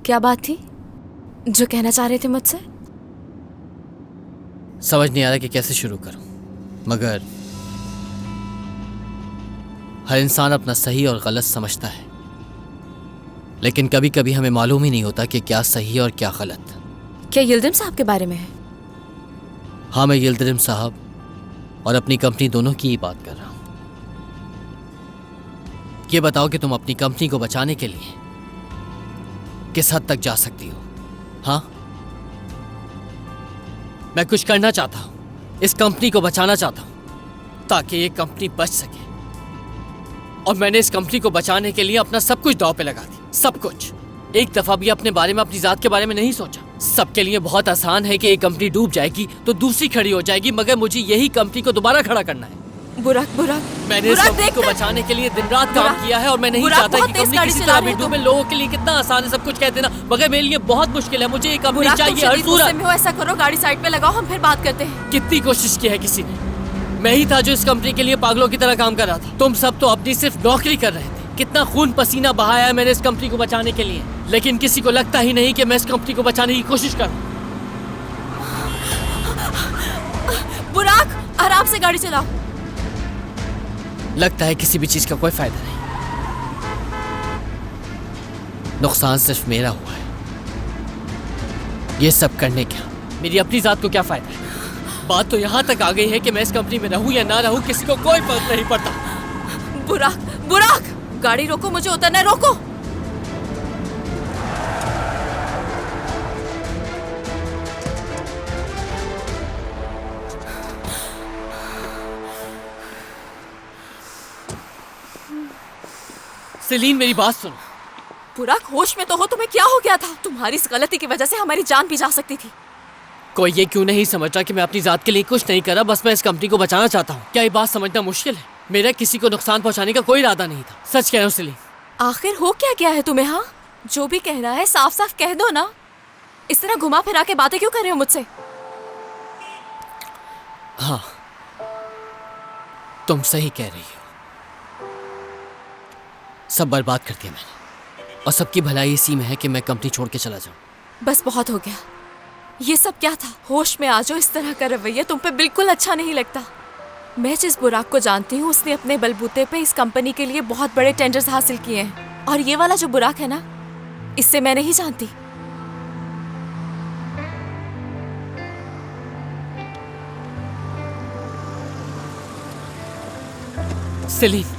क्या बात थी जो कहना चाह रहे थे मुझसे? समझ नहीं आ रहा कि कैसे शुरू करूं, मगर हर इंसान अपना सही और गलत समझता है, लेकिन कभी कभी हमें मालूम ही नहीं होता कि क्या सही और क्या गलत। क्या यिल्दिरिम साहब के बारे में है? हाँ, मैं यिल्दिरिम साहब और अपनी कंपनी दोनों की ही बात कर रहा हूं। ये बताओ कि तुम अपनी कंपनी को बचाने के लिए किस हद तक जा सकती हो? हाँ, मैं कुछ करना चाहता हूं, इस कंपनी को बचाना चाहता हूं ताकि ये कंपनी बच सके, और मैंने इस कंपनी को बचाने के लिए अपना सब कुछ दांव पे लगा दिया, सब कुछ। एक दफा भी अपने बारे में, अपनी जात के बारे में नहीं सोचा। सबके लिए बहुत आसान है कि एक कंपनी डूब जाएगी तो दूसरी खड़ी हो जाएगी, मगर मुझे यही कंपनी को दोबारा खड़ा करना है। बुराक, बुराक, मैंने इस कंपनी को बचाने के लिए दिन रात काम किया है, और मैं नहीं चाहता कि कंपनी किसी तरह भी डूबे। लोगों के लिए कितना आसान है सब कुछ कह देना, मगर मेरे लिए बहुत मुश्किल है। मुझे ये कंपनी चाहिए हर सूरत में। ऐसा करो, गाड़ी साइड पे लगाओ, हम फिर बात करते हैं। कितनी कोशिश की है किसी ने? मैं ही था जो इस कंपनी के लिए पागलों की तरह काम कर रहा था। तुम सब तो अपनी सिर्फ नौकरी कर रहे थे। कितना खून पसीना बहाया है मैंने इस कंपनी को बचाने के लिए, लेकिन किसी को लगता ही नहीं कि मैं इस कंपनी को बचाने की कोशिश कर रहा हूं। बुराक, आराम से गाड़ी चलाओ। लगता है किसी भी चीज का कोई फायदा नहीं, नुकसान सिर्फ मेरा हुआ है। ये सब करने क्या, मेरी अपनी जात को क्या फायदा है? बात तो यहाँ तक आ गई है कि मैं इस कंपनी में रहूं या ना रहूं, किसी को कोई फर्क नहीं पड़ता। बुराक, बुराक, गाड़ी रोको, मुझे उतरना है, रोको। सेलीन, मेरी बात सुनो। बुराक, होश में तो हो? तुम्हें क्या हो गया था? तुम्हारी इस गलती की वजह से हमारी जान भी जा सकती थी। कोई ये क्यों नहीं समझता कि मैं अपनी जात के लिए कुछ नहीं कर रहा, बस मैं इस कंपनी को बचाना चाहता हूँ? क्या ये बात समझना मुश्किल है? मेरा किसी को नुकसान पहुंचाने का कोई इरादा नहीं था, सच कह रहा हूँ सेलीन। आखिर हो क्या गया है तुम्हें? हाँ, जो भी कहना है साफ साफ कह दो ना। इस तरह घुमा फिरा के बातें क्यों कर रहे हो मुझसे? हाँ, तुम सही कह रही हो। सब बर्बाद कर दिया मैंने, और सबकी भलाई इसी में है कि मैं कंपनी छोड़ के चला जाऊं। बस बहुत हो गया। ये सब क्या था? होश में आ जाओ। इस तरह का रवैया तुम पे बिल्कुल अच्छा नहीं लगता। मैं जिस बुराक को जानती हूँ, उसने अपने बलबूते पे इस कंपनी के लिए बहुत बड़े टेंडर्स हासिल किए हैं, और ये वाला जो बुराक है ना, इससे मैं नहीं जानती। सेलीन,